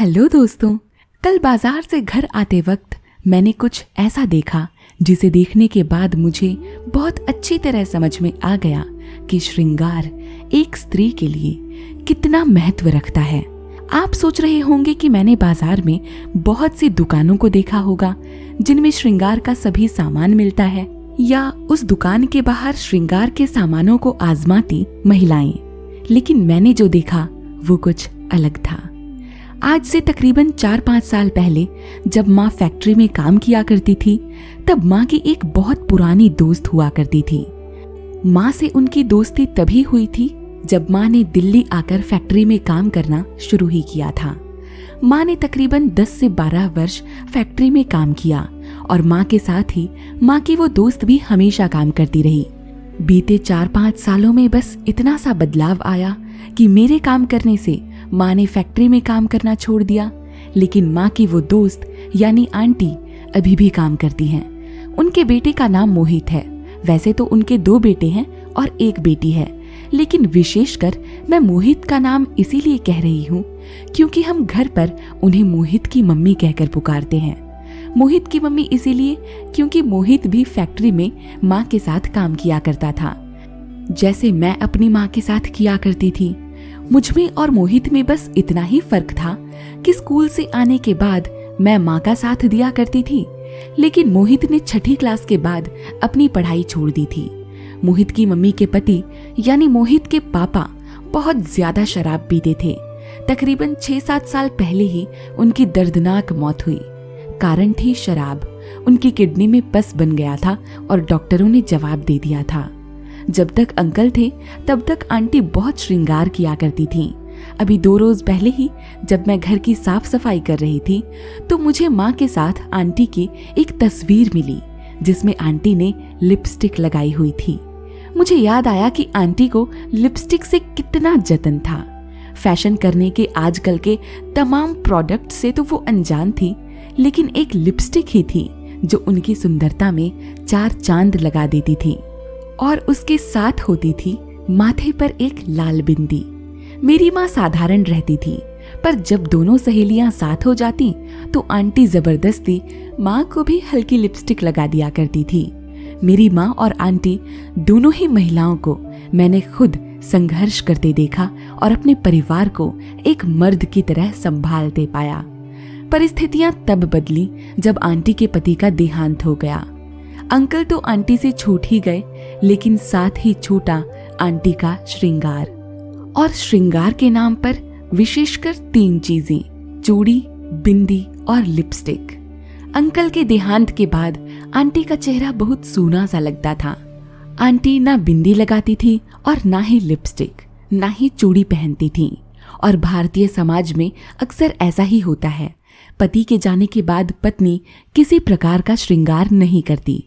Hello दोस्तों। कल बाजार से घर आते वक्त मैंने कुछ ऐसा देखा जिसे देखने के बाद मुझे बहुत अच्छी तरह समझ में आ गया कि श्रृंगार एक स्त्री के लिए कितना महत्व रखता है। आप सोच रहे होंगे कि मैंने बाजार में बहुत सी दुकानों को देखा होगा जिनमें श्रृंगार का सभी सामान मिलता है, या उस दुकान के बाहर श्रृंगार के सामानों को आजमाती महिलाएं, लेकिन मैंने जो देखा वो कुछ अलग था। आज से तकरीबन 4-5 साल पहले जब माँ फैक्ट्री में काम किया करती थी, तब माँ की एक बहुत पुरानी दोस्त हुआ करती थी। माँ से उनकी दोस्ती तभी हुई थी जब माँ ने दिल्ली आकर फैक्ट्री में काम करना शुरू ही किया था। माँ ने तकरीबन 10 से 12 वर्ष फैक्ट्री में काम किया और माँ के साथ ही माँ की वो दोस्त भी हमेशा काम करती रही। बीते 4-5 सालों में बस इतना सा बदलाव आया कि मेरे काम करने से माँ ने फैक्ट्री में काम करना छोड़ दिया, लेकिन माँ की वो दोस्त यानी आंटी अभी भी काम करती हैं। उनके बेटे का नाम मोहित है। वैसे तो उनके 2 बेटे हैं और 1 बेटी है, लेकिन विशेषकर मैं मोहित का नाम इसीलिए कह रही हूँ क्योंकि हम घर पर उन्हें मोहित की मम्मी कहकर पुकारते हैं। मोहित की मम्मी इसीलिए क्योंकि मोहित भी फैक्ट्री में माँ के साथ काम किया करता था, जैसे मैं अपनी माँ के साथ किया करती थी। मुझमें और मोहित में बस इतना ही फर्क था कि स्कूल से आने के बाद मैं माँ का साथ दिया करती थी, लेकिन मोहित ने 6ठी क्लास के बाद अपनी पढ़ाई छोड़ दी थी। मोहित की मम्मी के पति यानी मोहित के पापा बहुत ज्यादा शराब पीते थे। तकरीबन 6-7 साल पहले ही उनकी दर्दनाक मौत हुई। कारण थी शराब। उनकी किडनी में पस बन गया था और डॉक्टरों ने जवाब दे दिया था। जब तक अंकल थे तब तक आंटी बहुत श्रृंगार किया करती थीं। अभी 2 रोज पहले ही जब मैं घर की साफ सफाई कर रही थी तो मुझे माँ के साथ आंटी की एक तस्वीर मिली जिसमें आंटी ने लिपस्टिक लगाई हुई थी। मुझे याद आया कि आंटी को लिपस्टिक से कितना जतन था। फैशन करने के आजकल के तमाम प्रोडक्ट से तो वो अनजान थी, लेकिन एक लिपस्टिक ही थी जो उनकी सुंदरता में 4 चांद लगा देती थी। और उसके साथ होती थी माथे पर एक लाल बिंदी। मेरी माँ साधारण रहती थी, पर जब दोनों सहेलियां साथ हो जाती तो आंटी जबरदस्ती माँ को भी हल्की लिपस्टिक लगा दिया करती थी। मेरी माँ और आंटी दोनों ही महिलाओं को मैंने खुद संघर्ष करते देखा और अपने परिवार को एक मर्द की तरह संभालते पाया। परिस्थितियां तब बदली जब आंटी के पति का देहांत हो गया। अंकल तो आंटी से छूट ही गए, लेकिन साथ ही छूटा आंटी का श्रृंगार। और श्रृंगार के नाम पर विशेषकर 3 चीजें, चूड़ी, बिंदी और लिपस्टिक। अंकल के देहांत के बाद आंटी का चेहरा बहुत सूना सा लगता था। आंटी ना बिंदी लगाती थी और ना ही लिपस्टिक, ना ही चूड़ी पहनती थी। और भारतीय समाज में अक्सर ऐसा ही होता है, पति के जाने के बाद पत्नी किसी प्रकार का श्रृंगार नहीं करती।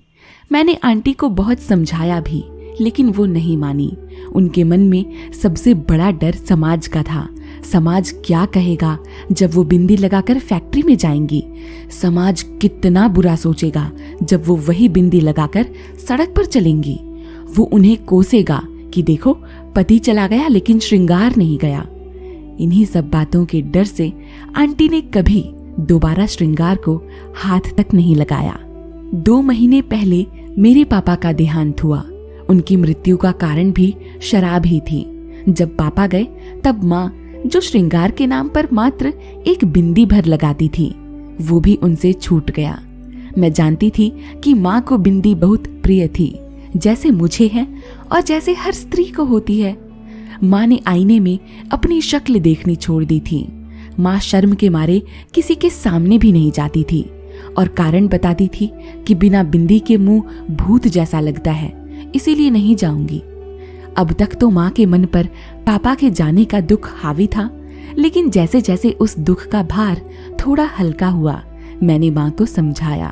मैंने आंटी को बहुत समझाया भी, लेकिन वो नहीं मानी। उनके मन में सबसे बड़ा डर समाज का था। समाज क्या कहेगा जब वो बिंदी लगाकर फैक्ट्री में जाएंगी? समाज कितना बुरा सोचेगा जब वो वही बिंदी लगाकर सड़क पर चलेंगी? वो उन्हें कोसेगा कि देखो, पति चला गया लेकिन श्रृंगार नहीं गया। इन्हीं सब बातों के डर से आंटी ने कभी दोबारा श्रृंगार को हाथ तक नहीं लगाया। 2 महीने पहले मेरे पापा का देहांत हुआ। उनकी मृत्यु का कारण भी शराब ही थी। जब पापा गए तब माँ, जो श्रृंगार के नाम पर मात्र एक बिंदी भर लगाती थी, वो भी उनसे छूट गया। मैं जानती थी कि माँ को बिंदी बहुत प्रिय थी, जैसे मुझे है और जैसे हर स्त्री को होती है। माँ ने आईने में अपनी शक्ल देखनी छोड़ दी थी। माँ शर्म के मारे किसी के सामने भी नहीं जाती थी और कारण बताती थी कि बिना बिंदी के मुंह भूत जैसा लगता है, इसीलिए नहीं जाऊंगी। अब तक तो माँ के मन पर पापा के जाने का दुख हावी था, लेकिन जैसे जैसे उस दुख का भार थोड़ा हल्का हुआ, मैंने माँ को समझाया।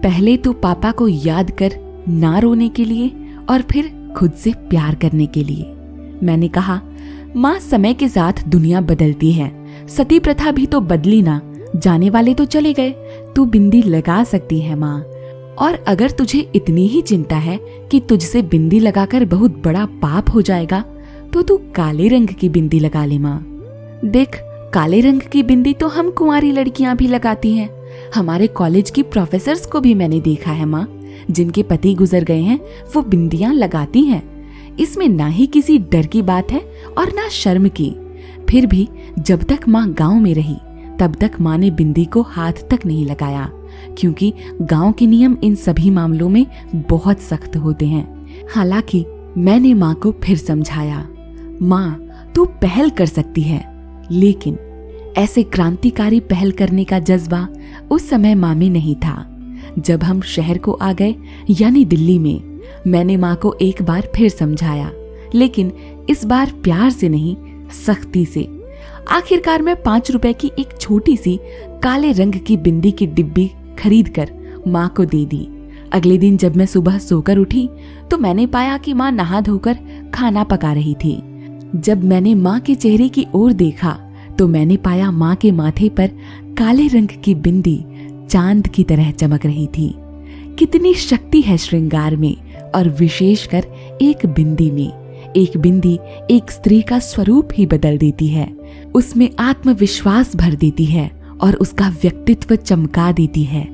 पहले तो पापा को याद कर ना रोने के लिए और फिर खुद से प्यार करने के लिए। मैंने कहा, माँ, समय के साथ दुनिया बदलती है, सती प्रथा भी तो बदली ना, जाने वाले तो चले गए, तू बिंदी लगा सकती है माँ। और अगर तुझे इतनी ही चिंता है कि तुझसे बिंदी लगाकर बहुत बड़ा पाप हो जाएगा, तो तू काले रंग की बिंदी लगा ले माँ। देख, काले रंग की बिंदी तो हम कुंवारी लड़कियां भी लगाती हैं। हमारे कॉलेज की प्रोफेसर्स को भी मैंने देखा है माँ, जिनके पति गुजर गए हैं वो बिंदियां लगाती हैं। इसमें ना ही किसी डर की बात है और ना शर्म की। फिर भी जब तक माँ गांव में रही तब तक माँ ने बिंदी को हाथ तक नहीं लगाया, क्योंकि गांव के नियम इन सभी मामलों में बहुत सख्त होते हैं। हालांकि मैंने माँ को फिर समझाया, माँ तू पहल कर सकती है, लेकिन ऐसे क्रांतिकारी पहल करने का जज्बा उस समय माँ में नहीं था। जब हम शहर को आ गए यानी दिल्ली में, मैंने माँ को एक बार फिर समझाया, लेकिन इस बार प्यार से नहीं, सख्ती से। आखिरकार मैं 5 रुपए की एक छोटी सी काले रंग की बिंदी की डिब्बी खरीद कर माँ को दे दी। अगले दिन जब मैं सुबह सोकर उठी तो मैंने पाया कि माँ नहा धोकर खाना पका रही थी। जब मैंने माँ के चेहरे की ओर देखा तो मैंने पाया माँ के माथे पर काले रंग की बिंदी चांद की तरह चमक रही थी। कितनी शक्ति है श्रृंगार में, और विशेषकर एक बिंदी में। एक बिंदी एक स्त्री का स्वरूप ही बदल देती है, उसमें आत्मविश्वास भर देती है और उसका व्यक्तित्व चमका देती है।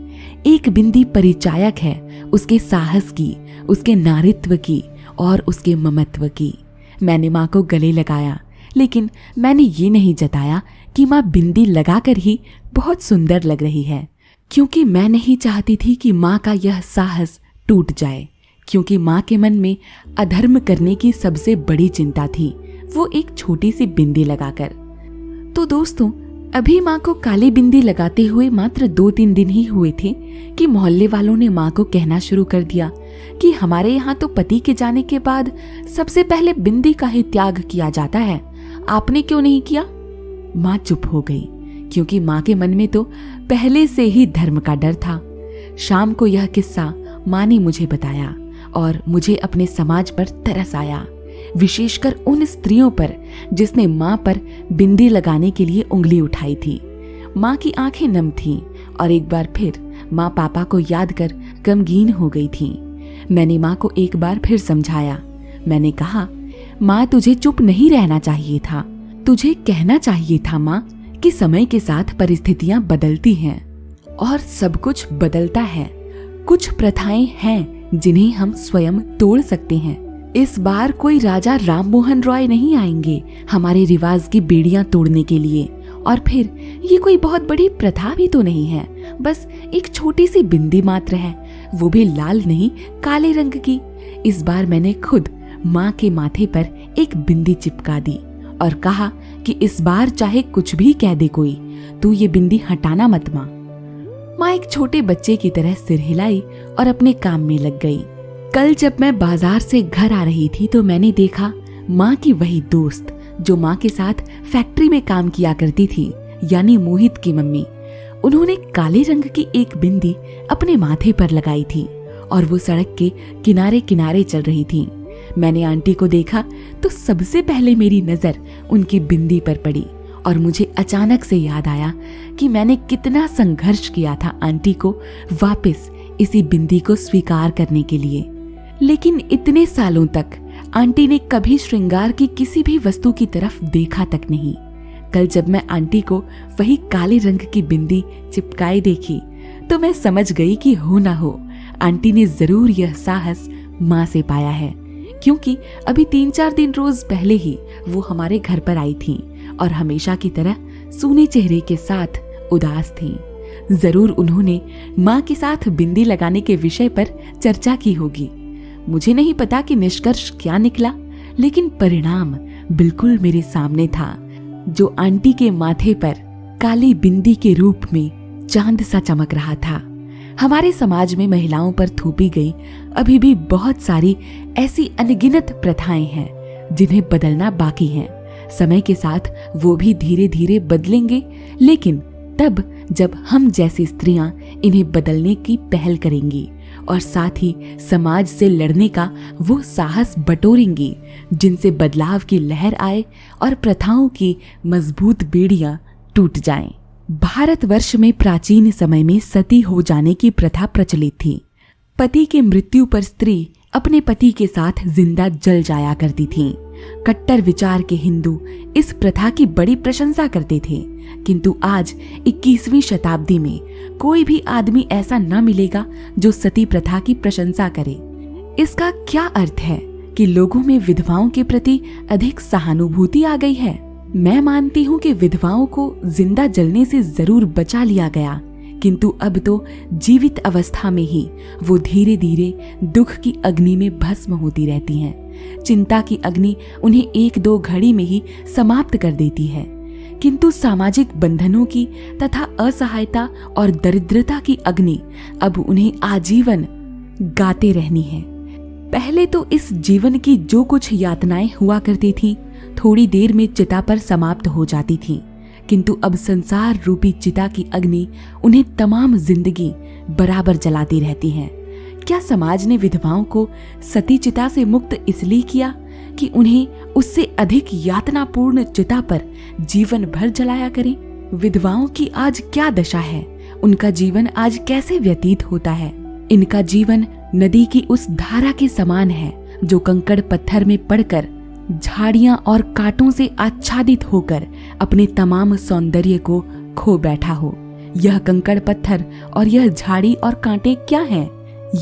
एक बिंदी परिचायक है उसके साहस की, उसके नारित्व की और उसके ममत्व की। मैंने माँ को गले लगाया, लेकिन मैंने ये नहीं जताया कि माँ बिंदी लगाकर ही बहुत सुंदर लग रही है, क्योंकि मैं नहीं चाहती थी कि माँ का यह साहस टूट जाए। क्योंकि माँ के मन में अधर्म करने की सबसे बड़ी चिंता थी, वो एक छोटी सी बिंदी लगाकर। तो दोस्तों, अभी माँ को काली बिंदी लगाते हुए मात्र 2-3 दिन ही हुए थे कि मोहल्ले वालों ने माँ को कहना शुरू कर दिया कि हमारे यहाँ तो पति के जाने के बाद सबसे पहले बिंदी का ही त्याग किया जाता है, आपने क्यों नहीं किया? माँ चुप हो गई, क्योंकि माँ के मन में तो पहले से ही धर्म का डर था। शाम को यह किस्सा माँ ने मुझे बताया और मुझे अपने समाज पर तरस आया, विशेषकर उन स्त्रियों पर जिसने माँ पर बिंदी लगाने के लिए उंगली उठाई थी। माँ की आंखें नम थीं और एक बार फिर माँ पापा को याद कर गमगीन हो गई थी। मैंने माँ को एक बार फिर समझाया। मैंने कहा, माँ तुझे चुप नहीं रहना चाहिए था, तुझे कहना चाहिए था माँ कि समय के साथ परिस्थितियां बदलती हैं और सब कुछ बदलता है। कुछ प्रथाएं हैं जिन्हें हम स्वयं तोड़ सकते हैं। इस बार कोई राजा राम मोहन रॉय नहीं आएंगे हमारे रिवाज की बेड़ियां तोड़ने के लिए। और फिर ये कोई बहुत बड़ी प्रथा भी तो नहीं है, बस एक छोटी सी बिंदी मात्र है, वो भी लाल नहीं काले रंग की। इस बार मैंने खुद माँ के माथे पर एक बिंदी चिपका दी और कहा कि इस बार चाहे कुछ भी कह दे कोई, तू ये बिंदी हटाना मत माँ। माँ एक छोटे बच्चे की तरह सिर हिलाई और अपने काम में लग गई। कल जब मैं बाजार से घर आ रही थी तो मैंने देखा माँ की वही दोस्त जो माँ के साथ फैक्ट्री में काम किया करती थी, यानी मोहित की मम्मी। उन्होंने काले रंग की एक बिंदी अपने माथे पर लगाई थी और वो सड़क के किनारे किनारे चल रही थी। मैंने आंटी को देखा तो सबसे पहले मेरी नजर उनकी बिंदी पर पड़ी और मुझे अचानक से याद आया कि मैंने कितना संघर्ष किया था आंटी को वापस इसी बिंदी को स्वीकार करने के लिए। लेकिन इतने सालों तक आंटी ने कभी श्रृंगार की किसी भी वस्तु की तरफ देखा तक नहीं। कल जब मैं आंटी को वही काले रंग की बिंदी चिपकाए देखी तो मैं समझ गई कि हो ना हो आंटी ने जरूर यह साहस माँ से पाया है, क्योंकि अभी 3-4 दिन रोज पहले ही वो हमारे घर पर आई थी और हमेशा की तरह सूने चेहरे के साथ उदास थी। जरूर उन्होंने माँ के साथ बिंदी लगाने के विषय पर चर्चा की होगी। मुझे नहीं पता कि निष्कर्ष क्या निकला, लेकिन परिणाम बिल्कुल मेरे सामने था, जो आंटी के माथे पर काली बिंदी के रूप में चांद सा चमक रहा था। हमारे समाज में महिलाओं पर थोपी गई अभी भी बहुत सारी ऐसी अनगिनत प्रथाएं हैं जिन्हें बदलना बाकी है। समय के साथ वो भी धीरे धीरे बदलेंगे, लेकिन तब जब हम जैसी स्त्रियां इन्हें बदलने की पहल करेंगी और साथ ही समाज से लड़ने का वो साहस बटोरेंगी जिनसे बदलाव की लहर आए और प्रथाओं की मजबूत बेड़ियां टूट जाएं। भारतवर्ष में प्राचीन समय में सती हो जाने की प्रथा प्रचलित थी। पति के मृत्यु पर स्त्री अपने पति के साथ जिंदा जल जाया करती थी। कट्टर विचार के हिंदू इस प्रथा की बड़ी प्रशंसा करते थे, किंतु आज 21वीं शताब्दी में कोई भी आदमी ऐसा न मिलेगा जो सती प्रथा की प्रशंसा करे। इसका क्या अर्थ है कि लोगों में विधवाओं के प्रति अधिक सहानुभूति आ गई है। मैं मानती हूँ कि विधवाओं को जिंदा जलने से जरूर बचा लिया गया, किंतु अब तो जीवित अवस्था में ही वो धीरे धीरे दुख की अग्नि में भस्म होती रहती हैं। चिंता की अग्नि उन्हें 1-2 घड़ी में ही समाप्त कर देती है, किंतु सामाजिक बंधनों की तथा असहायता और दरिद्रता की अग्नि अब उन्हें आजीवन गाते रहनी है। पहले तो इस जीवन की जो कुछ यातनाएं हुआ करती थी थोड़ी देर में चिता पर समाप्त हो जाती थी, किंतु अब संसार रूपी चिता की अग्नि उन्हें तमाम जिंदगी बराबर जलाती रहती है। क्या समाज ने विधवाओं को सती चिता से मुक्त इसलिए किया कि उन्हें उससे अधिक यातनापूर्ण चिता पर जीवन भर जलाया करें? विधवाओं की आज क्या दशा है? उनका जीवन आज कैसे व्यतीत होता है? इनका जीवन नदी की उस धारा के समान है जो कंकड़ पत्थर में पड़कर झाड़ियां और कांटों से आच्छादित होकर अपने तमाम सौंदर्य को खो बैठा हो। यह कंकड़ पत्थर और यह झाड़ी और कांटे क्या हैं?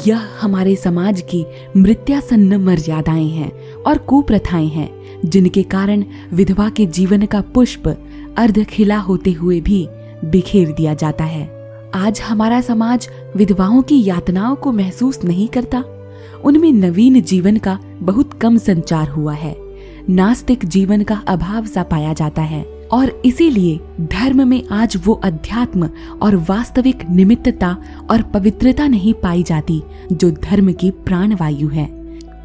यह हमारे समाज की मृत्यासन्न मर्यादाएं हैं और कुप्रथाएं हैं, जिनके कारण विधवा के जीवन का पुष्प अर्ध खिला होते हुए भी बिखेर दिया जाता है। आज हमारा समाज विधवाओं की यातनाओं को महसूस नहीं करता। उनमें नवीन जीवन का बहुत कम संचार हुआ है। नास्तिक जीवन का अभाव सा पाया जाता है और इसीलिए धर्म में आज वो अध्यात्म और वास्तविक निमित्तता और पवित्रता नहीं पाई जाती जो धर्म की प्राणवायु है।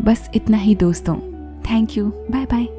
बस इतना ही दोस्तों। Thank you. Bye bye.